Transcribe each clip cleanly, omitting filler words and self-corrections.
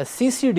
CCD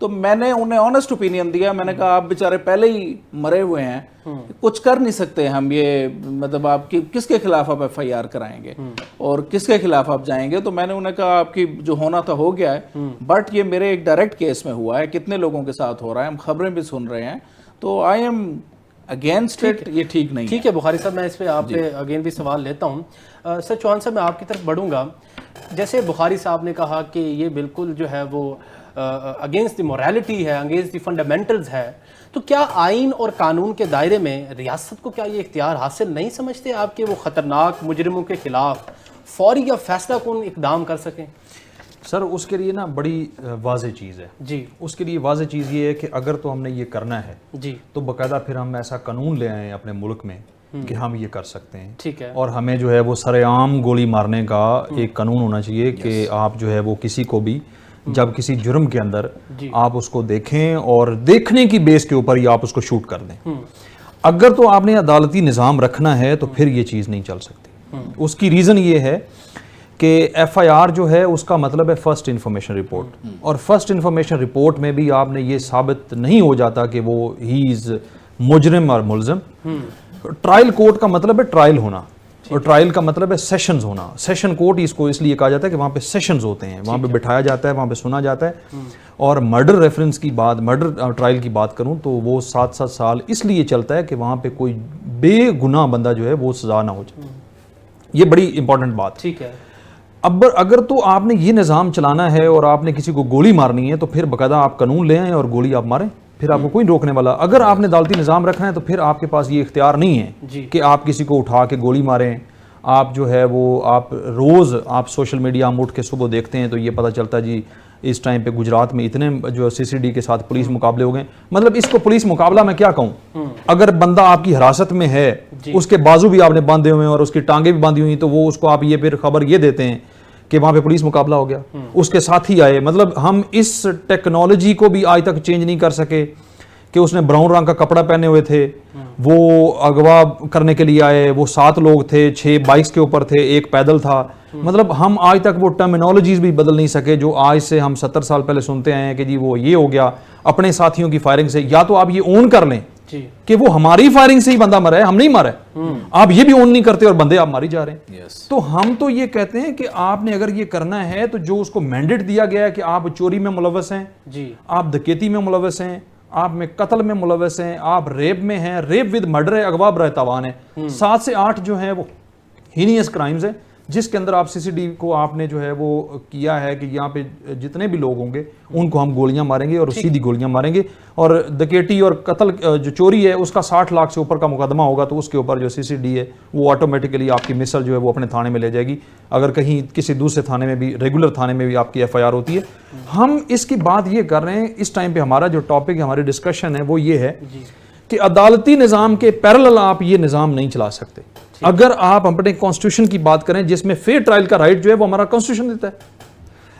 تو میں نے انہیں آنےسٹ اوپینین دیا, میں نے کہا آپ بیچارے پہلے ہی مرے ہوئے ہیں, کچھ کر نہیں سکتے ہم, یہ مطلب آپ کی کس کے خلاف آپ ایف آئی آر کرائیں گے اور کس کے خلاف آپ جائیں گے. تو میں نے انہیں کہا آپ کی جو ہونا تھا ہو گیا ہے, بٹ یہ میرے ایک ڈائریکٹ کیس میں ہوا ہے, کتنے لوگوں کے ساتھ ہو رہا ہے, ہم خبریں بھی سن رہے ہیں, تو آئی ایم اگینسٹ اٹ, یہ ٹھیک نہیں ہے. ٹھیک ہے بخاری صاحب, میں اس پہ آپ پہ اگین بھی سوال لیتا ہوں. سر چوہان صاحب, میں آپ کی طرف بڑھوں گا. جیسے بخاری صاحب نے کہا کہ یہ بالکل جو ہے وہ اگینسٹ دی موریلٹی ہے, اگینسٹ دی فنڈامنٹلز ہے, تو کیا آئین اور قانون کے دائرے میں ریاست کو کیا یہ اختیار حاصل نہیں سمجھتے آپ کہ وہ خطرناک مجرموں کے خلاف فوری یا فیصلہ کن اقدام کر سکیں؟ سر اس کے لیے نا بڑی واضح چیز ہے جی. اس کے لیے واضح چیز یہ ہے کہ اگر تو ہم نے یہ کرنا ہے جی تو باقاعدہ پھر ہم ایسا قانون لے آئیں اپنے ملک میں کہ ہم یہ کر سکتے ہیں. ٹھیک ہے. اور ہمیں جو ہے وہ سر عام گولی مارنے کا ایک قانون ہونا چاہیے کہ آپ جو ہے وہ کسی کو بھی جب کسی جرم کے اندر آپ اس کو دیکھیں اور دیکھنے کی بیس کے اوپر ہی آپ اس کو شوٹ کر دیں. اگر تو آپ نے عدالتی نظام رکھنا ہے تو پھر یہ چیز نہیں چل سکتی. اس کی ریزن یہ ہے کہ ایف آئی آر جو ہے اس کا مطلب ہے فرسٹ انفارمیشن رپورٹ, اور فرسٹ انفارمیشن رپورٹ میں بھی آپ نے یہ ثابت نہیں ہو جاتا کہ وہ ہی از مجرم اور ملزم. ٹرائل کورٹ کا مطلب ہے ٹرائل ہونا, اور ٹرائل کا مطلب ہے سیشنز ہونا. سیشن کورٹ اس کو اس لیے کہا جاتا ہے کہ وہاں پہ سیشنز ہوتے ہیں, وہاں پہ بٹھایا جاتا ہے, وہاں پہ سنا جاتا ہے. اور مرڈر ریفرنس کی بات, مرڈر ٹرائل کی بات کروں تو وہ 7 سال اس لیے چلتا ہے کہ وہاں پہ کوئی بے گناہ بندہ جو ہے وہ سزا نہ ہو جائے. یہ بڑی امپورٹنٹ بات. ٹھیک ہے. اب اگر تو آپ نے یہ نظام چلانا ہے اور آپ نے کسی کو گولی مارنی ہے تو پھر باقاعدہ آپ قانون لے آئیں اور گولی آپ ماریں, پھر آپ کو کوئی روکنے والا. اگر آپ نے عدالتی نظام رکھنا ہے تو پھر آپ کے پاس یہ اختیار نہیں ہے کہ آپ کسی کو اٹھا کے گولی ماریں. آپ جو ہے وہ آپ روز آپ سوشل میڈیا میں اٹھ کے صبح دیکھتے ہیں تو یہ پتہ چلتا ہے جی اس ٹائم پہ گجرات میں اتنے جو سی سی ڈی کے ساتھ پولیس مقابلے ہو گئے. مطلب اس کو پولیس مقابلہ میں کیا کہوں, اگر بندہ آپ کی حراست میں ہے, اس کے بازو بھی آپ نے باندھے ہوئے ہیں اور اس کی ٹانگیں بھی باندھی ہوئی ہیں, تو وہ اس کو آپ یہ پھر خبر یہ دیتے ہیں کہ وہاں پہ پولیس مقابلہ ہو گیا, اس کے ساتھ ہی آئے. مطلب ہم اس ٹیکنالوجی کو بھی آج تک چینج نہیں کر سکے کہ اس نے براؤن رنگ کا کپڑا پہنے ہوئے تھے, وہ اغوا کرنے کے لیے آئے, وہ 7 لوگ تھے, 6 بائکس کے اوپر تھے, 1 پیدل تھا. مطلب ہم آج تک وہ ٹرمینالوجیز بھی بدل نہیں سکے جو آج سے ہم 70 سال پہلے سنتے آئے ہیں کہ جی وہ یہ ہو گیا اپنے ساتھیوں کی فائرنگ سے. یا تو آپ یہ اون کر لیں کہ وہ ہماری فائرنگ سے ہی بندہ مرا ہے, ہم نہیں مارا ہے, آپ یہ بھی اون نہیں کرتے اور بندے آپ ماری جا رہے ہیں. تو ہم تو یہ کہتے ہیں کہ آپ نے اگر یہ کرنا ہے تو جو اس کو مینڈیٹ دیا گیا ہے کہ آپ چوری میں ملوث ہیں, آپ ڈکیتی میں ملوث ہیں, آپ میں قتل میں ملوث ہیں, آپ ریپ میں ہیں, ریپ ود مرڈر ہے, اغوا برائے تاوان ہے, 7 سے 8 جو ہیں وہ ہینیس کرائمز ہیں جس کے اندر آپ سی سی ڈی کو آپ نے جو ہے وہ کیا ہے کہ یہاں پہ جتنے بھی لوگ ہوں گے ان کو ہم گولیاں ماریں گے اور سیدھی گولیاں ماریں گے. اور ڈکیٹی اور قتل جو چوری ہے اس کا 60 لاکھ سے اوپر کا مقدمہ ہوگا تو اس کے اوپر جو سی سی ڈی ہے وہ آٹومیٹکلی آپ کی مثل جو ہے وہ اپنے تھانے میں لے جائے گی. اگر کہیں کسی دوسرے تھانے میں بھی, ریگولر تھانے میں بھی آپ کی ایف آئی آر ہوتی ہے. ہم اس کی بات یہ کر رہے ہیں اس ٹائم پہ ہمارا جو ٹاپک ہے, ہماری ڈسکشن ہے وہ یہ ہے کہ عدالتی نظام کے پیرلل آپ یہ نظام نہیں چلا سکتے. اگر آپ اپنے کانسٹیٹیوشن کی بات کریں جس میں فیئر ٹرائل کا رائٹ جو ہے وہ ہمارا کانسٹیٹیوشن دیتا ہے,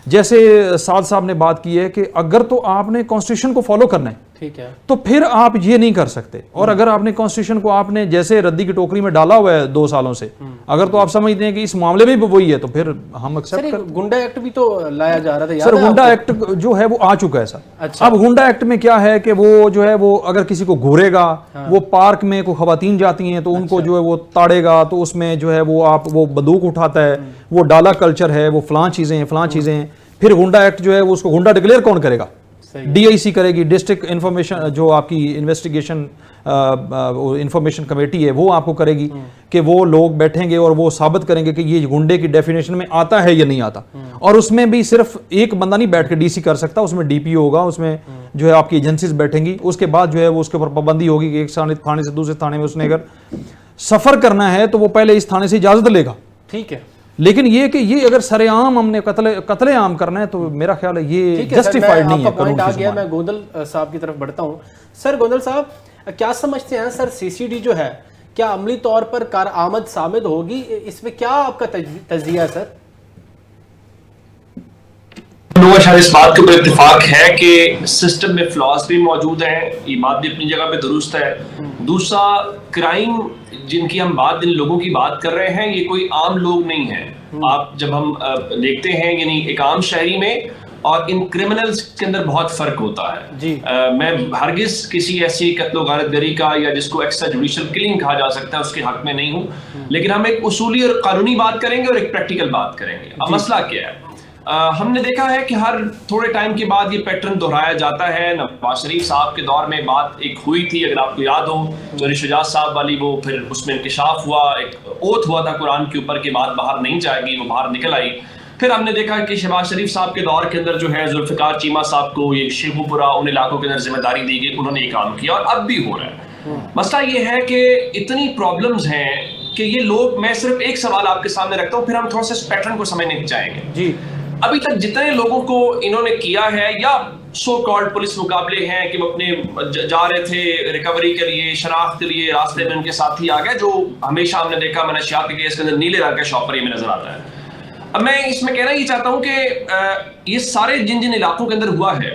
جیسے سعد صاحب نے بات کی ہے کہ اگر تو آپ نے کانسٹیٹیوشن کو فالو کرنا ہے ٹھیک ہے تو پھر آپ یہ نہیں کر سکتے. اور اگر آپ نے کانسٹیٹیوشن کو آپ نے جیسے ردی کی ٹوکری میں ڈالا ہوا ہے 2 سالوں سے, اگر تو آپ سمجھتے ہیں کہ اس معاملے میں بھی وہی ہے تو پھر ہم ایکسپٹ کر. گنڈا ایکٹ بھی تو لایا جا رہا تھا سر, گنڈا ایکٹ جو ہے وہ آ چکا ہے سر. اب گنڈا ایکٹ میں کیا ہے کہ وہ جو ہے وہ اگر کسی کو گھورے گا, وہ پارک میں کوئی خواتین جاتی ہیں تو ان کو جو ہے وہ تاڑے گا, تو اس میں جو ہے وہ آپ وہ بندوق اٹھاتا ہے, وہ ڈالا کلچر ہے, وہ فلاں چیزیں ہیں فلاں چیزیں ہیں. پھر گنڈا ایکٹ جو ہے وہ اس کو گنڈا ڈکلیئر کون کرے گا؟ ڈی آئی سی کرے گی, ڈسٹرکٹ انفارمیشن جو آپ کی انویسٹیگیشن انفارمیشن کمیٹی ہے وہ آپ کو کرے گی کہ وہ لوگ بیٹھیں گے اور وہ ثابت کریں گے کہ یہ گنڈے کی ڈیفینیشن میں آتا ہے یا نہیں آتا. اور اس میں بھی صرف ایک بندہ نہیں بیٹھ کے ڈی سی کر سکتا, اس میں ڈی پی او ہوگا, اس میں جو ہے آپ کی ایجنسیز بیٹھیں گی. اس کے بعد جو ہے وہ اس کے اوپر پابندی ہوگی کہ ایک تھانے سے دوسرے تھانے میں اس نے اگر سفر کرنا ہے تو وہ پہلے اس تھانے سے اجازت لے گا. ٹھیک ہے. لیکن یہ کہ یہ اگر سر عام ہم نے قتل عام کرنا ہے تو میرا خیال ہے یہ جسٹیفائیڈ نہیں ہے. پوائنٹ آ گیا. میں گوندل صاحب کی طرف بڑھتا ہوں. سر گوندل صاحب کیا سمجھتے ہیں سر سی سی ڈی جو ہے کیا عملی طور پر کارآمد ثابت ہوگی؟ اس میں کیا آپ کا تجزیہ ہے سر؟ لوگوں شاید اس بات کے اوپر اتفاق ہے کہ سسٹم میں فلاس بھی موجود ہیں, یہ بات بھی اپنی جگہ پہ درست ہے. دوسرا, کرائم جن کی ہم بات, جن لوگوں کی بات کر رہے ہیں, یہ کوئی عام لوگ نہیں ہیں. آپ جب ہم دیکھتے ہیں یعنی ایک عام شہری میں اور ان کرمنلز کے اندر بہت فرق ہوتا ہے. میں ہرگز کسی ایسی قتل و غارت گری کا یا جس کو ایکسٹرا جوڈیشل کلنگ کہا جا سکتا ہے اس کے حق میں نہیں ہوں, لیکن ہم ایک اصولی اور قانونی بات کریں گے اور ایک پریکٹیکل بات کریں گے. اب مسئلہ کیا ہے؟ ہم نے دیکھا ہے کہ ہر تھوڑے ٹائم کے بعد یہ پیٹرن دہرایا جاتا ہے. نواز شریف صاحب کے دور میں بات ایک ہوئی تھی, اگر آپ کو یاد ہو, چوری شجاعت صاحب والی, وہ پھر اس میں انکشاف ہوا, ایک اوتھ ہوا تھا قرآن کے اوپر کہ بات باہر نہیں جائے گی, وہ باہر نکل آئی. پھر ہم نے دیکھا کہ شہباز شریف صاحب کے دور کے اندر جو ہے ذوالفقار چیمہ صاحب کو یہ شیخو پورہ ان علاقوں کے اندر ذمہ داری دی گئی, انہوں نے یہ کام کیا, اور اب بھی ہو رہا ہے. مسئلہ یہ ہے کہ اتنی پرابلمز ہیں کہ یہ لوگ, میں صرف ایک سوال آپ کے سامنے رکھتا ہوں, پھر ہم تھوڑا سا اس پیٹرن کو سمجھنے چاہیں گے. ابھی تک جتنے لوگوں کو انہوں نے کیا ہے, یا سو کالڈ پولیس مقابلے ہیں کہ وہ اپنے جا رہے تھے ریکوری کے لیے, شناخت کے لیے, راستے میں ان کے ساتھی آ گئے, جو ہمیشہ ہم نے دیکھا منشیات کے کیس کے اندر نیلے رنگ کا شاپر یہ میں نظر آتا ہے. اب میں اس میں کہنا یہ چاہتا ہوں کہ یہ سارے جن جن علاقوں کے اندر ہوا ہے,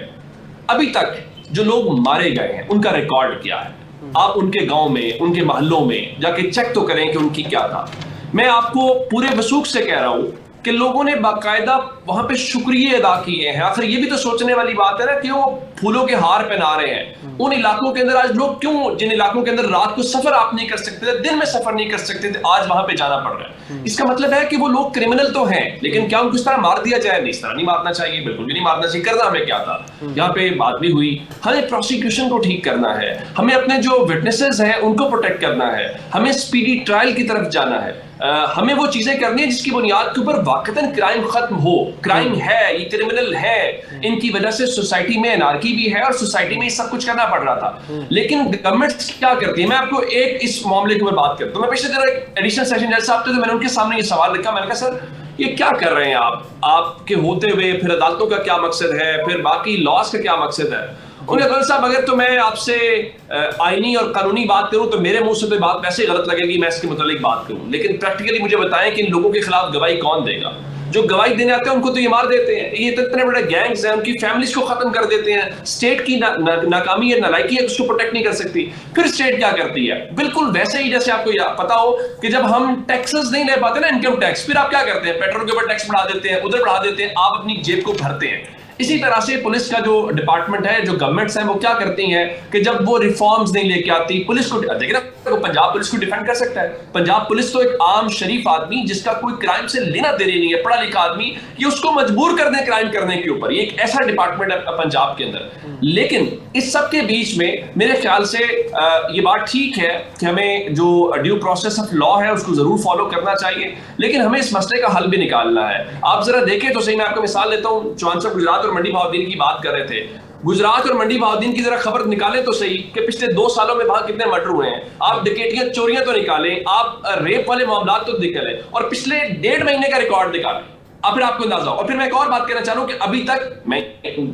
ابھی تک جو لوگ مارے گئے ہیں ان کا ریکارڈ کیا ہے. آپ ان کے گاؤں میں, ان کے محلوں میں جا کے چیک تو کریں کہ ان کی کیا تھا. میں آپ کو پورے وثوق سے کہہ رہا ہوں کہ لوگوں نے باقاعدہ وہاں پہ شکریہ ادا کیے ہیں. آخر یہ بھی تو سوچنے والی بات ہے نا کہ وہ پھولوں کے ہار پہنا رہے ہیں. ان علاقوں کے اندر آج لوگ کیوں, جن علاقوں کے اندر رات کو سفر آپ نہیں کر سکتے تھے, دن میں سفر نہیں کر سکتے تھے, آج وہاں پہ جانا پڑ رہا ہے. اس کا مطلب ہے کہ وہ لوگ کرمنل تو ہیں, لیکن کیا ان کو اس طرح مار دیا جائے؟ نہیں, اس طرح نہیں مارنا چاہیے, بالکل بھی نہیں مارنا چاہیے. کرنا ہمیں کیا تھا, یہاں پہ بات بھی ہوئی, ہمیں پروسیکیوشن کو ٹھیک کرنا ہے, ہمیں اپنے جو وٹنسز ہیں ان کو پروٹیکٹ کرنا ہے, ہمیں اسپیڈی ٹرائل کی طرف جانا ہے, ہمیں وہ چیزیں کرنی ہیں جس کی بنیاد کے اوپر واقعتاً کرائم ختم ہو. کرائم ہے, یہ کرمنل ہے, ان کی وجہ سے سوسائٹی میں انارکی بھی ہے, اور سوسائٹی میں یہ سب کچھ کرنا پڑ رہا تھا. لیکن گورنمنٹ کیا کرتی ہے؟ میں آپ کو ایک اس معاملے کے اوپر بات کرتا ہوں. میں پچھلے دن ایک ایڈیشنل سیشن جج صاحب تھے, تو میں نے ان کے سامنے یہ سوال رکھا. میں نے کہا سر یہ کیا کر رہے ہیں آپ کے ہوتے ہوئے, پھر عدالتوں کا کیا مقصد ہے, پھر باقی لاس کا کیا مقصد ہے؟ انہوں نے کہا صاحب اگر تو میں آپ سے آئینی اور قانونی بات کروں تو میرے منہ سے تو بات ویسے غلط لگے گی, میں اس کے متعلق بات کروں, لیکن پریکٹیکلی مجھے بتائیں کہ ان لوگوں کے خلاف گواہی کون دے گا؟ جو گواہی دینے آتے ہیں ان کو تو یہ مار دیتے ہیں. یہ اتنے بڑے گینگز ہیں, ان کی فیملیز کو ختم کر دیتے ہیں. اسٹیٹ کی ناکامی یا نالائکی ہے, اس کو پروٹیکٹ نہیں کر سکتی. پھر اسٹیٹ کیا کرتی ہے؟ بالکل ویسے ہی جیسے آپ کو پتا ہو کہ جب ہم ٹیکسز نہیں لے پاتے نا, انکم ٹیکس, پھر آپ کیا کرتے ہیں؟ پیٹرول کے اوپر ٹیکس بڑھا دیتے ہیں, ادھر بڑھا دیتے ہیں, آپ اپنی جیب کو بھرتے ہیں. اسی طرح سے پولیس کا جو ڈپارٹمنٹ ہے, جو گورنمنٹس ہیں, وہ کیا کرتی ہیں کہ جب وہ ریفارمز نہیں لے کے آتی, پولیس کو دیکھیں نا, پنجاب پولیس کو ڈیفینڈ کر سکتا ہے. پنجاب پولیس تو ایک عام شریف آدمی جس کا کوئی کرائم سے لینا دینا نہیں ہے, پڑھا لکھا آدمی, یہ اس کو مجبور کر دیں کرائم کرنے کے اوپر. یہ ایک ایسا ڈپارٹمنٹ ہے پنجاب کے اندر. لیکن اس سب کے بیچ میں میرے خیال سے یہ بات ٹھیک ہے کہ ہمیں جو ڈیو پروسیس آف لا ہے اس کو ضرور فالو کرنا چاہیے, لیکن ہمیں اس مسئلے کا حل بھی نکالنا ہے. آپ ذرا دیکھیں تو صحیح, میں آپ کو مثال لیتا ہوں. چوہان صاحب گجرات اور منڈی بہاؤدین کی بات کر رہے تھے. گجرات اور منڈی بہاؤدین کی ذرا خبر نکالیں تو صحیح کہ پچھلے 2 سالوں میں وہاں کتنے مرڈر ہوئے ہیں. آپ ڈکیٹیاں, چوریاں تو نکالیں, آپ ریپ والے معاملات تو نکالیں, اور پچھلے 1.5 مہینے کا ریکارڈ نکالیں, اب پھر آپ کو اندازہ ہو. اور پھر میں ایک اور بات کہنا چاہ رہا ہوں کہ ابھی تک میں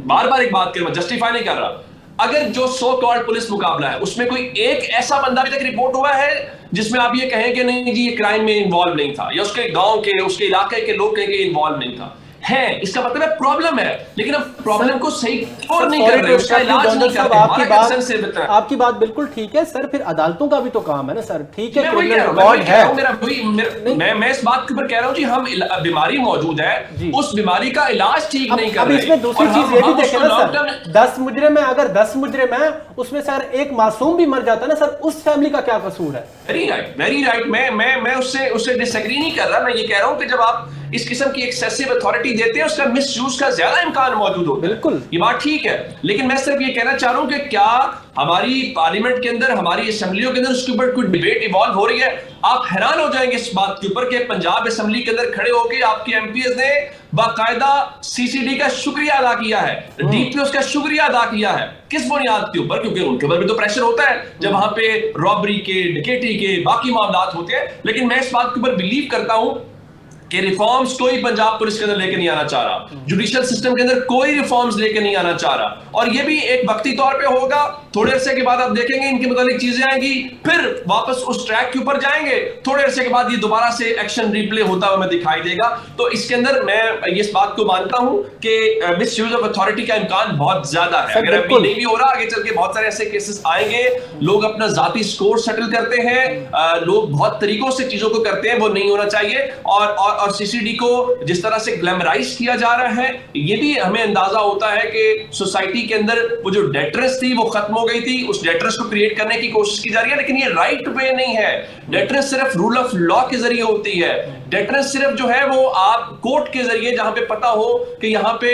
بار بار ایک بات کروں, جسٹیفائی نہیں کر رہا, اگر جو سو کالڈ پولیس مقابلہ ہے اس میں کوئی ایک ایسا بندہ ابھی تک رپورٹ ہوا ہے جس میں آپ یہ کہیں کہ نہیں جی یہ کرائم میں انوالو نہیں تھا, یا اس کے گاؤں کے, اس کے علاقے کے لوگ کہیں کہ انوالو نہیں تھا؟ ہے, اس کا مطلب ہے پرابلم ہے, لیکن اب پرابلم کو صحیح کیور نہیں کر رہے, اس کا علاج نہیں کرتے. آپ کی بات بالکل ٹھیک ہے سر, پھر عدالتوں کا بھی تو کام ہے نا سر. ٹھیک ہے, میں اس بات کے اوپر کہہ رہا ہوں جی, ہم بیماری موجود ہے, اس بیماری کا علاج ٹھیک نہیں کر رہے. اب اس میں دوسری چیز یہ بھی دیکھیں نا سر, 10 مجرم ہیں, اگر 10 مجرم ہیں اس میں سر ایک معصوم بھی مر جاتا ہے نا سر, اس فیملی کا کیا قصور ہے؟ ویری رائٹ, میں اس سے ڈس ایگری نہیں کر رہا. میں یہ کہہ رہا ہوں کہ جب آپ اس قسم کی ایکسیسو اتھارٹی دیتے ہیں, اس کا مس یوز کا زیادہ امکان موجود ہوتا ہے. بالکل, یہ بات ٹھیک ہے, لیکن میں صرف یہ کہنا چاہ رہا ہوں کہ کیا ہماری پارلیمنٹ کے اندر, ہماری اسمبلیوں کے اندر اس کے اوپر کوئی ڈیبیٹ ایوالو ہو رہی ہے؟ آپ حیران ہو جائیں گے اس بات کے اوپر کہ پنجاب اسمبلی کے اندر کھڑے ہو کے آپ کے ایم پی ایز نے باقاعدہ سی سی ڈی کا شکریہ ادا کیا ہے, ڈی پی اوز کا شکریہ ادا کیا ہے. کس بنیاد کے اوپر؟ کیونکہ ان کے اوپر بھی تو پریشر ہوتا ہے جب وہاں پہ رابری کے, ڈکیٹی کے, باقی معاملات ہوتے ہیں. لیکن میں اس بات کے اوپر بلیو کرتا ہوں کہ ریفارمز کوئی پنجاب پولیس کے اندر لے کے نہیں آنا چاہ رہا, جوڈیشل سسٹم کے اندر کوئی ریفارمز لے کے نہیں آنا چاہ رہا, اور یہ بھی ایک وقتی طور پہ ہوگا, تھوڑے عرصے کے بعد آپ دیکھیں گے ان کے متعلق چیزیں آئیں گی, پھر واپس اس ٹریک کے اوپر جائیں گے, تھوڑے عرصے کے بعد یہ دوبارہ سے ایکشن ریپلے ہوتا ہوا ہمیں دکھائی دے گا. تو اس کے اندر میں اس بات کو مانتا ہوں کہ مس یوز آف اتھارٹی کا امکان بہت زیادہ ہے. اگر ابھی نہیں بھی ہو رہا, آگے چل کے بہت سارے ایسے کیسز آئیں گے. لوگ اپنا ذاتی سکور سیٹل کرتے ہیں, لوگ بہت طریقوں سے چیزوں کو کرتے ہیں, وہ نہیں ہونا چاہیے. اور سی سی ڈی کو جس طرح سے گلیمرائز کیا جا رہا ہے, یہ بھی ہمیں اندازہ ہوتا ہے کہ سوسائٹی کے اندر وہ جو ڈیٹرنس تھی وہ ختم ہو گئی تھی. اس ڈیٹرنس کو کریٹ کرنے کی کوشش کی جا رہی ہے, لیکن یہ رائٹ وے نہیں ہے. ڈیٹرنس صرف رول آف لا کے ذریعے ہوتی ہے. ڈیٹرنس صرف جو ہے وہ آپ کورٹ کے ذریعے, جہاں پہ پتہ ہو کہ یہاں پہ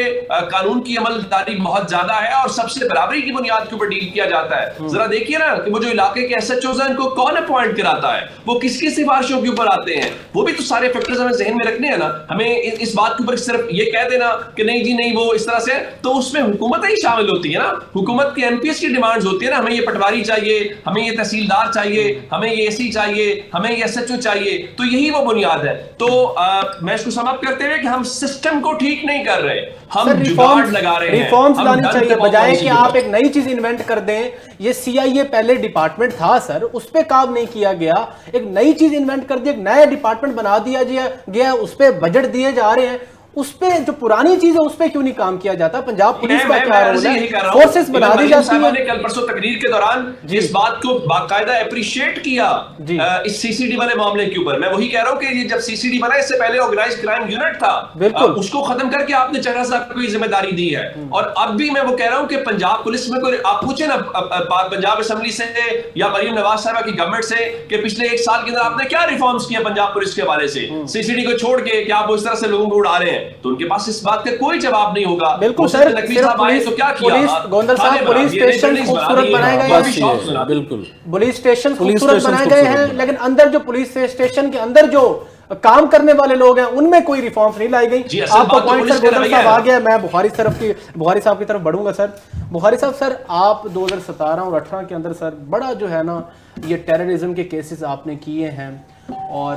قانون کی عمل داری بہت زیادہ ہے اور سب سے برابری کی بنیاد کے اوپر ڈیل کیا جاتا ہے. ذرا دیکھیے نا کہ وہ جو علاقے کے ایس ایچ اوز ہیں ان کو کون اپوائنٹ کراتا ہے, وہ کس کی سفارشوں کے اوپر آتے ہیں, وہ بھی تو سارے فیکٹرز ہمیں ذہن میں رکھنے ہیں نا. ہمیں اس بات کے اوپر صرف یہ کہہ دینا کہ نہیں جی نہیں وہ اس طرح سے, تو اس میں حکومت ہی شامل ہوتی ہے نا. حکومت کی ایم پی ایس کی ڈیمانڈز ہوتی ہے نا, ہمیں یہ پٹواری چاہیے, ہمیں یہ تحصیلدار چاہیے, ہمیں یہ اے سی چاہیے, ہمیں یہ ایس ایچ او چاہیے. تو یہی وہ بنیاد ہے. تو میں اس کو سم اپ کرتے ہوئے کہ ہم سسٹم کو ٹھیک نہیں کر رہے, ہم جگاڑ لگا رہے ہیں. ریفارمز لانی چاہیے بجائے کہ آپ ایک نئی چیز انوینٹ کر دیں. یہ سی آئی اے پہلے ڈپارٹمنٹ تھا سر, اس پہ کام نہیں کیا گیا. ایک نئی چیز انوینٹ کر دی, ایک نیا ڈپارٹمنٹ بنا دیا گیا, اس پہ بجٹ دیے جا رہے ہیں. اس پہ جو پرانی چیز ہے اس پہ کیوں نہیں کام کیا جاتا؟ پنجاب پولیس کا کیا رول ہے؟ فورسز بنا دی جاتی ہیں. نے کل پرسوں تقریر کے دوران اس بات کو باقاعدہ اپریشیٹ کیا اس سی سی ڈی والے معاملے کے اوپر. میں وہی کہہ رہا ہوں کہ یہ جب سی سی ڈی بنا, اس سے پہلے آرگنائزڈ کرائم یونٹ تھا, بالکل اس کو ختم کر کے آپ نے چہرہ صاحب کو یہ ذمہ داری دی ہے. اور اب بھی میں وہ کہہ رہا ہوں کہ پنجاب پولیس میں کوئی, آپ پوچھیں نا پنجاب اسمبلی سے یا مریم نواز صاحبہ کی گورنمنٹ سے کہ پچھلے ایک سال کے اندر آپ نے کیا ریفارمز کیا پنجاب پولیس کے حوالے سے, سی سی ڈی کو چھوڑ کے, کہ آپ اس طرح سے لوگوں کو اڑا رہے ہیں, تو ان کے پاس بات کا کوئی جواب نہیں ہوگا. بالکل سر, گوندل صاحب پولیس اسٹیشن خوبصورت بنائے گئے ہیں, بالکل پولیس اسٹیشن خوبصورت بنائے گئے ہیں, لیکن اندر جو پولیس اسٹیشن کے اندر جو کام کرنے والے لوگ ہیں ان میں کوئی ریفارمز نہیں لائی گئی. آپ کا پوائنٹ سر گوندل صاحب آ گیا. میں بخاری صاحب کی طرف بڑھوں گا. سر بخاری صاحب, سر آپ 2017 اور 18 کے اندر سر بڑا جو ہے نا یہ ٹیررزم کے کیسز آپ نے کیے ہیں, اور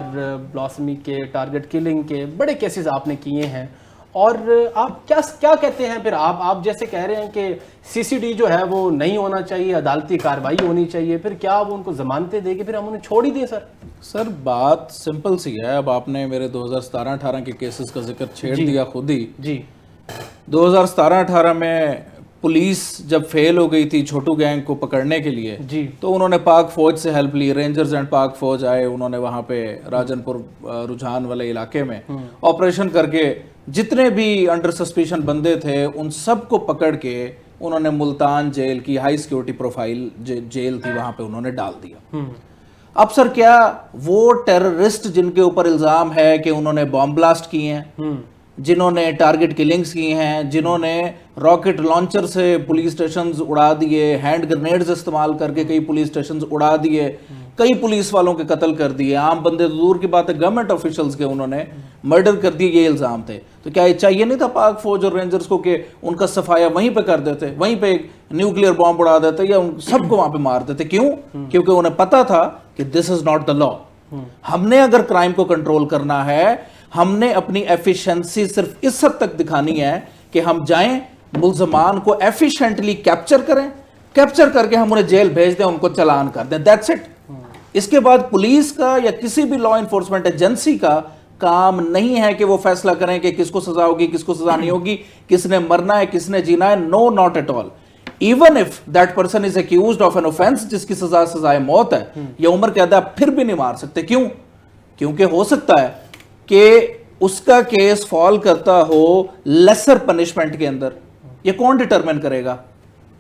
بلاسمی کے, ٹارگٹ کلنگ کے بڑے کیسز آپ نے کیے ہیں. اور آپ کیا کہتے ہیں پھر؟ آپ جیسے کہہ رہے ہیں کہ سی سی ڈی جو ہے وہ نہیں ہونا چاہیے, عدالتی کارروائی ہونی چاہیے, پھر کیا وہ ان کو ضمانتیں دے کے پھر ہم انہیں چھوڑ ہی دیں؟ سر بات سمپل سی ہے. اب آپ نے میرے 2017-18 کے کیسز کا ذکر چھیڑ دیا خود ہی. جی 2017-18 میں پولیس جب فیل ہو گئی تھی چھوٹو گینگ کو پکڑنے کے لیے, تو انہوں نے پاک فوج سے ہیلپ لی. رینجرز اینڈ پاک فوج آئے, انہوں نے وہاں پہ راجن پور رجحان والے علاقے میں آپریشن کر کے جتنے بھی انڈر سسپیشن بندے تھے ان سب کو پکڑ کے انہوں نے ملتان جیل کی ہائی سیکیورٹی پروفائل جیل تھی وہاں پہ انہوں نے ڈال دیا. اب سر کیا وہ ٹیررسٹ جن کے اوپر الزام ہے کہ انہوں نے بام بلاسٹ کیے ہیں, جنہوں نے ٹارگٹ کلنگز کی ہیں, جنہوں نے راکٹ لانچر سے پولیس سٹیشنز اڑا دیے, ہینڈ گرنیڈز استعمال کر کے کئی پولیس سٹیشنز اڑا دیے, کئی پولیس والوں کے قتل کر دیے, عام بندے تو دور کی بات ہے گورنمنٹ آفیشلز کے انہوں نے مرڈر کر دیے, یہ الزام تھے. تو کیا یہ چاہیے نہیں تھا پاک فوج اور رینجرز کو کہ ان کا صفایا وہیں پہ کر دیتے, وہیں پہ ایک نیوکلیئر بام اڑا دیتے یا ان سب کو وہاں پہ مار دیتے؟ کیوں؟ کیونکہ انہیں پتا تھا کہ دس از ناٹ دا لا. ہم نے اگر کرائم کو کنٹرول کرنا ہے, ہم نے اپنی ایفیشنسی صرف اس حد تک دکھانی ہے کہ ہم جائیں ملزمان کو ایفیشنٹلی کیپچر کریں, کیپچر کر کے ہم انہیں جیل بھیج دیں, ان کو چلان کر دیں, دیٹس اٹ. اس کے بعد پولیس کا یا کسی بھی لا انفورسمنٹ ایجنسی کا کام نہیں ہے کہ وہ فیصلہ کریں کہ کس کو سزا ہوگی, کس کو سزا نہیں ہوگی, کس نے مرنا ہے, کس نے جینا ہے. No, not at all. Even if that person is accused of an offence, جس کی سزائے موت ہے یا عمر قید ہے, پھر بھی نہیں مار سکتے. کیوں؟ کیونکہ ہو سکتا ہے کہ اس کا کیس فال کرتا ہو لیسر پنشمنٹ کے اندر. یہ کون ڈیٹرمن کرے گا؟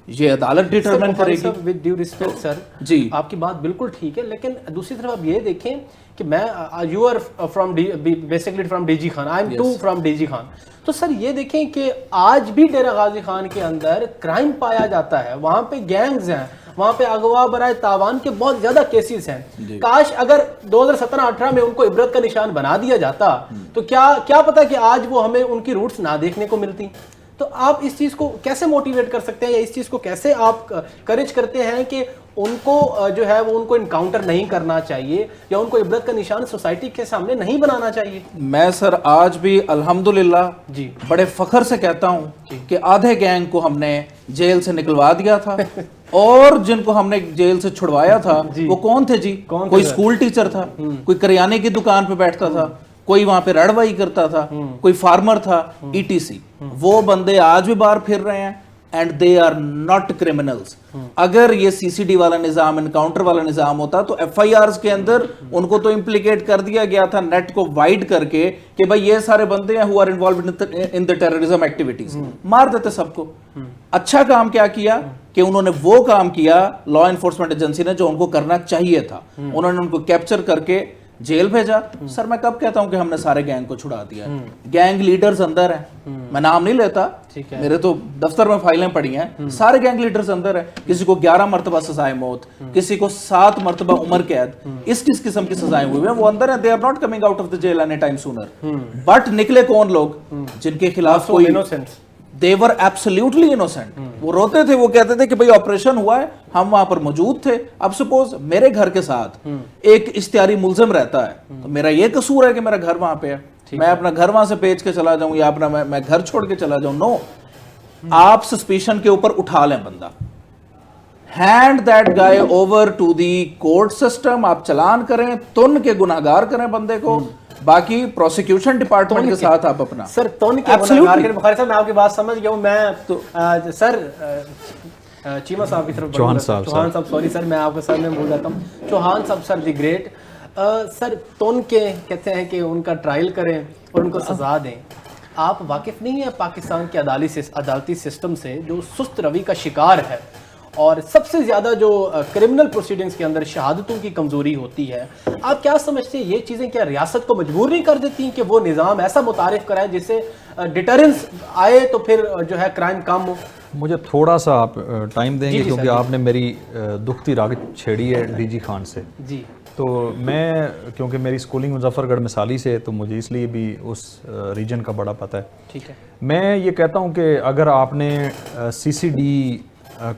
یہ عدالت ڈیٹرمن کرے گی. ود ڈیو ریسپیکٹ سر, جی آپ کی بات بالکل ٹھیک ہے, لیکن دوسری طرف آپ یہ دیکھیں کہ میں you are from basically from D G Khan, I am too from D G Khan. تو سر یہ دیکھیں کہ آج بھی ڈیرہ غازی خان کے اندر کرائم پایا جاتا ہے, وہاں پہ گینگز ہیں, وہاں پہ اغوا برائے تاوان کے بہت زیادہ کیسز ہیں. کاش اگر 2017-18 میں ان کو عبرت کا نشان بنا دیا جاتا تو کیا پتا کہ آج وہ ہمیں ان کی روٹس نہ دیکھنے کو ملتی. تو آپ اس چیز کو کیسے موٹیویٹ کر سکتے ہیں, یا اس چیز کو کیسے آپ کریج کرتے ہیں کہ ان کو جو ہے وہ ان کو انکاؤنٹر نہیں کرنا چاہیے, یا ان کو عبرت کا نشان سوسائٹی کے سامنے نہیں بنانا چاہیے؟ میں سر آج بھی الحمدللہ بڑے فخر سے کہتا ہوں کہ آدھے گینگ کو ہم نے جیل سے نکلوا دیا تھا, اور جن کو ہم نے جیل سے چھڑوایا تھا وہ کون تھے جی؟ کوئی اسکول ٹیچر تھا, کوئی کریانے کی دکان پہ بیٹھتا تھا, کوئی وہاں پہ رڑوائی کرتا تھا, کوئی فارمر تھا, ETC. وہ بندے آج بھی باہر پھر رہے ہیں and they are not criminals. اگر یہ CCD والا نظام, انکاؤنٹر والا نظام ہوتا تو FIRs کے اندر ان کو تو امپلیکیٹ کر دیا گیا تھا نیٹ کو وائڈ کر کے کہ بھائی یہ سارے بندے ہیں who are involved in the terrorism activities. مار دیتے سب کو. اچھا کام کیا کیا کہ انہوں نے وہ کام کیا لا انفورسمنٹ ایجنسی نے جو ان کو کرنا چاہیے تھا. انہوں نے ان کو کیپچر کر کے جیل بھیجا. سر میں کب کہتا ہوں کہ ہم نے سارے گینگ کو چھڑا دیا ہے؟ گینگ لیڈرز اندر ہیں, میں نام نہیں لیتا, میرے تو دفتر میں فائلیں پڑی ہیں, سارے گینگ لیڈرز اندر ہیں. کسی کو 11 مرتبہ سزائے موت, کسی کو 7 مرتبہ عمر قید, اس قسم کی سزائیں ہوئی ہیں, وہ اندر ہیں. they are not coming out of the jail any time sooner. But نکلے کون لوگ جن کے خلاف کوئی they were absolutely innocent. وہ روتے تھے, وہ کہتے تھے کہ بھئی آپریشن ہوا ہے, ہم وہاں پر موجود تھے. اب سپوز میرے گھر کے ساتھ ایک اشتہاری ملزم رہتا ہے, تو میرا یہ قصور ہے کہ میرا گھر وہاں پہ ہے, میں اپنا گھر وہاں سے بیچ کے چلا جاؤں یا اپنا میں گھر چھوڑ کے چلا جاؤں؟ نو. آپ سسپیشن کے اوپر اٹھا لیں بندہ, hand that guy over to the court system. آپ چلان کریں, تن کے گناہگار کریں بندے کو, باقی پروسیکیوشن ڈپارٹمنٹ کے ساتھ آپ اپنا سر تون کے گناہگار کریں. بخاری صاحب میں آپ کی بات سمجھ گیا ہوں. میں سر چیمہ صاحب کی طرف, چوہان صاحب سوری سر, میں آپ کے سر میں بھول جاتا ہوں, چوہان صاحب سر دی گریٹ. سر تون کے کہتے ہیں کہ ان کا ٹرائل کریں اور ان کو سزا دیں. آپ واقف نہیں ہیں پاکستان کے عدالتی سسٹم سے جو سست روی کا شکار ہے, اور سب سے زیادہ جو کرمنل پروسیڈنگز کے اندر شہادتوں کی کمزوری ہوتی ہے؟ آپ کیا سمجھتے ہیں یہ چیزیں کیا ریاست کو مجبور نہیں کر دیتی کہ وہ نظام ایسا متعارف کرائے جس سے ڈیٹرنس آئے تو پھر جو ہے کرائم کم ہو؟ مجھے تھوڑا سا آپ ٹائم دیں گے کیونکہ آپ نے میری دکھتی راگ چھیڑی ہے DG خان سے. جی. تو میں کیونکہ میری سکولنگ مظفر گڑھ مثالی سے, تو مجھے اس لیے بھی اس ریجن کا بڑا پتہ ہے. ٹھیک ہے. میں یہ کہتا ہوں کہ اگر آپ نے CCD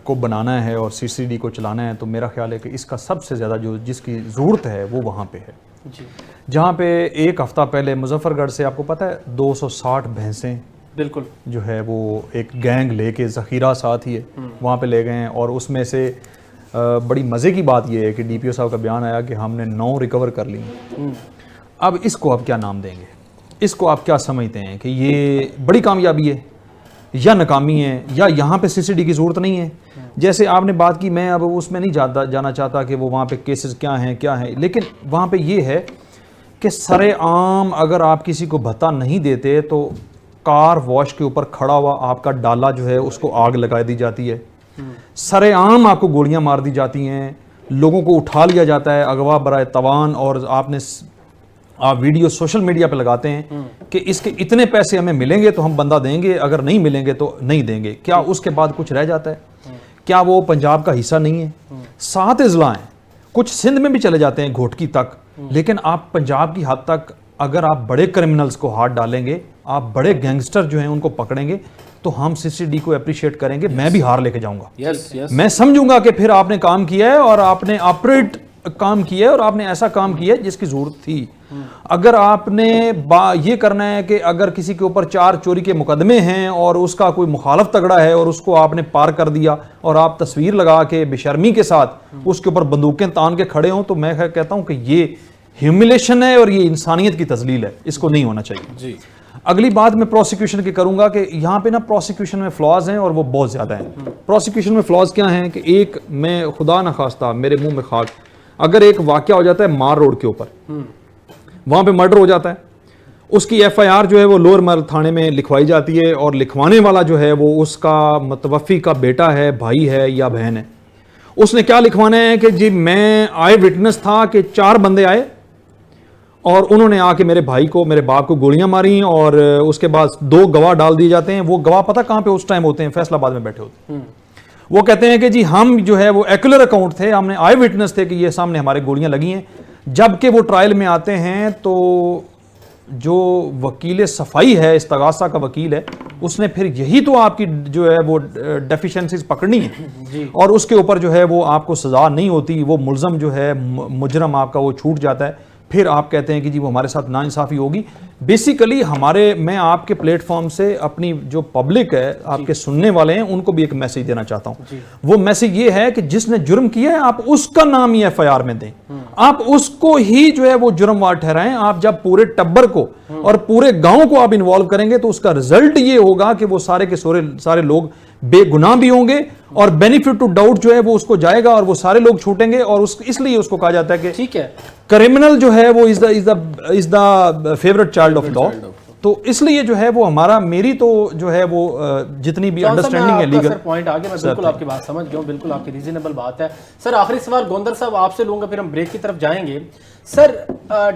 کو بنانا ہے اور CCD کو چلانا ہے, تو میرا خیال ہے کہ اس کا سب سے زیادہ جس کی ضرورت ہے وہ وہاں پہ ہے. جی. جہاں پہ ایک ہفتہ پہلے مظفر گڑھ سے آپ کو پتہ ہے 260 بھینسیں بالکل جو ہے وہ ایک گینگ لے کے, ذخیرہ ساتھ ہی ہے, وہاں پہ لے گئے ہیں. اور اس میں سے بڑی مزے کی بات یہ ہے کہ DPO صاحب کا بیان آیا کہ ہم نے 9 ریکور کر لی. اب اس کو آپ کیا نام دیں گے؟ اس کو آپ کیا سمجھتے ہیں کہ یہ بڑی کامیابی ہے یا ناکامی ہے, یا یہاں پہ CCD کی ضرورت نہیں ہے؟ جیسے آپ نے بات کی, میں اب اس میں نہیں جانا چاہتا کہ وہ وہاں پہ کیسز کیا ہیں, لیکن وہاں پہ یہ ہے کہ سر عام اگر آپ کسی کو بھتہ نہیں دیتے تو کار واش کے اوپر کھڑا ہوا آپ کا ڈالا جو ہے اس کو آگ لگا دی جاتی ہے. سر عام آپ کو گولیاں مار دی جاتی ہیں, لوگوں کو اٹھا لیا جاتا ہے اغوا برائے توان, اور آپ ویڈیو سوشل میڈیا پہ لگاتے ہیں کہ اس کے اتنے پیسے ہمیں ملیں گے تو ہم بندہ دیں گے, اگر نہیں ملیں گے تو نہیں دیں گے. کیا اس کے بعد کچھ رہ جاتا ہے؟ کیا وہ پنجاب کا حصہ نہیں ہے؟ 7 اضلاع ہیں, کچھ سندھ میں بھی چلے جاتے ہیں گھوٹکی تک, لیکن آپ پنجاب کی حد تک اگر آپ بڑے کرمنلز کو ہاتھ ڈالیں گے, آپ بڑے گینگسٹر جو ہیں ان کو پکڑیں گے, تو ہم CCD کو اپریشیٹ کریں گے. میں بھی ہار لے کے جاؤں گا. میں سمجھوں گا کہ پھر آپ نے کام کیا ہے اور آپ نے آپریٹ کام کیا ہے اور آپ نے ایسا کام کیا ہے جس کی ضرورت تھی. اگر آپ نے یہ کرنا ہے کہ اگر کسی کے اوپر 4 چوری کے مقدمے ہیں اور اس کا کوئی مخالف تگڑا ہے اور اس کو آپ نے پار کر دیا اور آپ تصویر لگا کے بے شرمی کے ساتھ اس کے اوپر بندوقیں تان کے کھڑے ہوں, تو میں کہتا ہوں کہ یہ ہیوملیشن ہے اور یہ انسانیت کی تذلیل ہے. اس کو نہیں ہونا چاہیے. جی. اگلی بات میں پروسیکیوشن کی کروں گا کہ یہاں پہ نا پروسیکیوشن میں فلاز ہیں اور وہ بہت زیادہ ہیں. پروسیکیوشن میں فلاز کیا ہیں کہ ایک, میں خدا نخواستہ میرے منہ میں خاک, اگر ایک واقعہ ہو جاتا ہے مار روڈ کے اوپر, وہاں پہ مرڈر ہو جاتا ہے, اس کی FIR جو ہے وہ لوور مرل تھانے میں لکھوائی جاتی ہے, اور لکھوانے والا جو ہے وہ اس کا متوفی کا بیٹا ہے, بھائی ہے یا بہن ہے. اس نے کیا لکھوانا ہے کہ جی میں آئے وٹنس تھا کہ 4 بندے آئے اور انہوں نے آ کے میرے بھائی کو, میرے باپ کو گولیاں ماری, اور اس کے بعد 2 گواہ ڈال دیے جاتے ہیں. وہ گواہ پتہ کہاں پہ اس ٹائم ہوتے ہیں؟ فیصل آباد میں بیٹھے ہوتے ہیں. وہ کہتے ہیں کہ جی ہم جو ہے وہ ایکولر اکاؤنٹ تھے, ہم نے آئے وٹنس تھے کہ یہ سامنے ہمارے گولیاں لگی ہیں. جب کہ وہ ٹرائل میں آتے ہیں تو جو وکیل صفائی ہے, استغاثہ کا وکیل ہے, اس نے پھر یہی تو آپ کی جو ہے وہ ڈیفیشنسیز پکڑنی ہے, اور اس کے اوپر جو ہے وہ آپ کو سزا نہیں ہوتی, وہ ملزم جو ہے مجرم آپ کا وہ چھوٹ جاتا ہے. پھر آپ کہتے ہیں کہ جی وہ ہمارے ساتھ ناانصافی ہوگی. بیسیکلی میں آپ کے پلیٹ فارم سے اپنی جو پبلک ہے, آپ کے سننے والے ہیں, ان کو بھی ایک میسج دینا چاہتا ہوں. وہ میسج یہ ہے کہ جس نے جرم کیا ہے آپ اس کا نام ہی FIR میں دیں, آپ اس کو ہی جو ہے وہ جرم وار ٹھہرائیں. آپ جب پورے ٹبر کو اور پورے گاؤں کو آپ انوالو کریں گے تو اس کا رزلٹ یہ ہوگا کہ وہ سارے کے سارے لوگ بے گناہ بھی ہوں گے, اور بینیفٹ ٹو ڈاؤٹ جو ہے وہ اس کو جائے گا, اور وہ سارے لوگ چھوٹیں گے. اور اس لیے اس کو کہا جاتا ہے کہ ٹھیک ہے, کرمنل جو ہے وہ از دا فیورٹ چائلڈ آف لا. تو اس لیے جو ہے وہ میری تو جو ہے وہ جتنی بھی انڈرسٹینڈنگ ہے لیگل پوائنٹ آگے, میں بالکل آپ کی بات سمجھ گیا ہوں, بالکل آپ کی ریزنیبل بات ہے. سر آخری سوال گوندر صاحب آپ سے لوں گا, پھر ہم بریک کی طرف جائیں گے. سر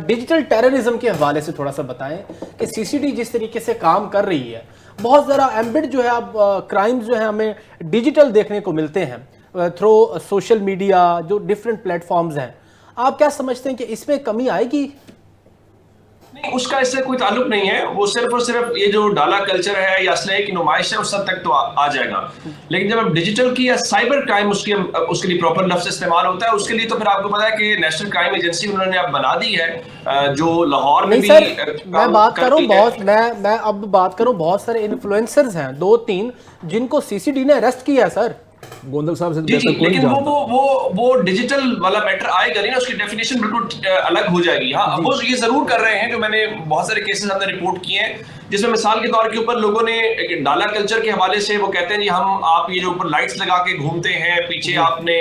ڈیجیٹل ٹیررزم کے حوالے سے تھوڑا سا بتائیں کہ CCD جس طریقے سے کام کر رہی ہے, بہت ذرا ایمبیڈ جو ہے اب کرائمز جو ہے ہمیں ڈیجیٹل دیکھنے کو ملتے ہیں تھرو سوشل میڈیا, جو ڈیفرنٹ پلیٹ فارمز ہیں. آپ کیا سمجھتے ہیں کہ اس میں کمی آئے گی؟ نہیں, اس کا اس سے کوئی تعلق نہیں ہے. وہ صرف اور صرف یہ جو ڈالا کلچر ہے یا اسلحے کی نمائش ہے اس حد تک تو آ جائے گا. لیکن جب اب ڈیجیٹل کی یا سائبر کرائم اس کے لیے پراپر لفظ استعمال ہوتا ہے, اس کے لیے تو پھر آپ کو پتا ہے کہ نیشنل کرائم ایجنسی انہوں نے اب بنا دی ہے, جو لاہور میں بھی میں بات کروں میں اب بات کروں بہت سارے انفلوئنسرز ہیں 2-3 جن کو CCD نے اریسٹ کیا ہے. سر گوندل صاحب سے لیکن وہ ڈیجیٹل والا میٹر آئے گا نہیں, اس کی ڈیفینیشن بالکل الگ ہو جائے گی. ہاں وہ یہ ضرور کر رہے ہیں, جو میں نے بہت سارے کیسز ہم نے رپورٹ کیے ہیں, جس میں مثال کے طور کے اوپر لوگوں نے ڈالا کلچر کے حوالے سے وہ کہتے ہیں جی آپ یہ جو اوپر لائٹس لگا کے گھومتے ہیں, پیچھے آپ نے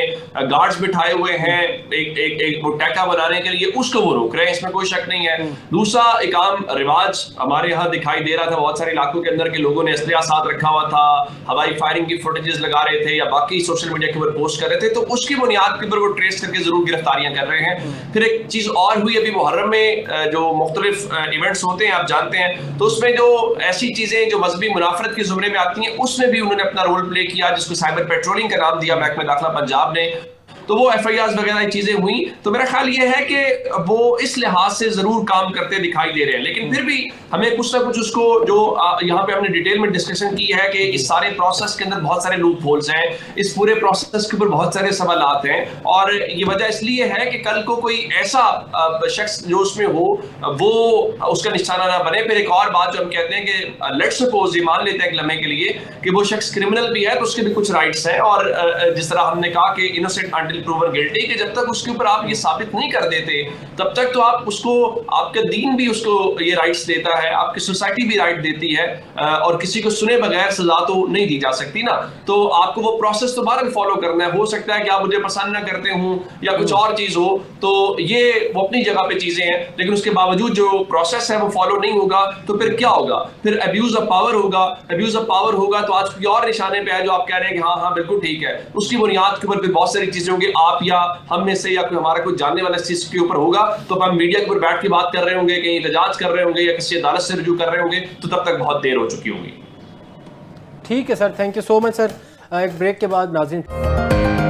گارڈز بٹھائے ہوئے ہیں ایک ٹیکا بنانے کے لیے, اس کو وہ روک رہے ہیں, اس میں کوئی شک نہیں ہے. دوسرا ایک عام رواج ہمارے یہاں دکھائی دے رہا تھا بہت سارے علاقوں کے اندر کہ لوگوں نے اسلحہ ساتھ رکھا ہوا تھا, ہوائی فائرنگ کی فوٹیجز لگا رہے تھے یا باقی سوشل میڈیا کے اوپر پوسٹ کر رہے تھے, تو اس کی بنیاد کے اوپر وہ ٹریس کر کے ضرور گرفتاریاں کر رہے ہیں. پھر ایک چیز اور ہوئی ابھی محرم میں جو مختلف ایونٹس ہوتے ہیں آپ جانتے ہیں, تو اس میں جو ایسی چیزیں جو مذہبی منافرت کے زمرے میں آتی ہیں اس میں بھی انہوں نے اپنا رول پلے کیا, جس کو سائبر پیٹرولنگ کا نام دیا محکمہ داخلہ پنجاب نے. تو وہ FIRs وغیرہ چیزیں ہوئیں. تو میرا خیال یہ ہے کہ وہ اس لحاظ سے ضرور کام کرتے دکھائی دے رہے ہیں, لیکن پھر بھی ہمیں کچھ نہ کچھ اس کو جو یہاں پہ ہم نے ڈیٹیل میں ڈسکشن کی ہے کہ اس سارے پروسیس کے اندر بہت سارے لوپ ہولز ہیں, اس پورے پروسیس کے اوپر بہت سارے سوالات ہیں, اور یہ وجہ اس لیے ہے کہ کل کو کوئی ایسا شخص جو اس میں ہو وہ اس کا نشانہ نہ بنے. پھر ایک اور بات جو ہم کہتے ہیں کہ لیٹس سپوز یہ مان لیتے ہیں ایک لمحے کے لیے کہ وہ شخص کرمنل بھی ہے تو اس کے بھی کچھ رائٹس ہیں, اور جس طرح ہم نے کہا کہ انوسنٹ انٹل پروون گلٹی, کہ جب تک اس کے اوپر آپ یہ ثابت نہیں کر دیتے تب تک تو آپ اس کو, آپ کا دین بھی اس کو یہ رائٹس دیتا ہے, آپ کی سوسائٹی بھی رائٹ دیتی ہے, اور کسی کو سنے بغیر سزا تو نہیں دی جا سکتی نا. تو آپ کو وہ پروسیس تو بہرحال فالو کرنا ہے. ہو سکتا ہے کہ آپ مجھے پسند نہ کرتے ہوں یا کچھ اور چیز ہو, تو یہ وہ اپنی جگہ پہ چیزیں ہیں, لیکن اس کے باوجود جو پروسیس ہے وہ فالو نہیں ہوگا تو پھر کیا ہوگا؟ پھر ابیوز آف پاور ہوگا. ابیوز آف پاور ہوگا تو آج کوئی اور نشانے پہ ہے جو آپ کہہ رہے ہیں کہ ہاں بالکل ٹھیک ہے, اس کی بنیاد کے اوپر پھر بہت ساری چیزیں ہوں گی. آپ یا ہم میں سے یا کوئی ہمارا کوئی جاننے والا اس چیز کے اوپر ہوگا تو ہم میڈیا کے اوپر بیٹھ کے بات کر رہے ہوں گے, کہیں احتجاج کر رہے ہوں گے یا کسی عدالت سے رجوع کر رہے ہوں گے, تو تب تک بہت دیر ہو چکی ہوگی. ٹھیک ہے سر, تھینک یو سو مچ سر. ایک بریک کے بعد ناظرین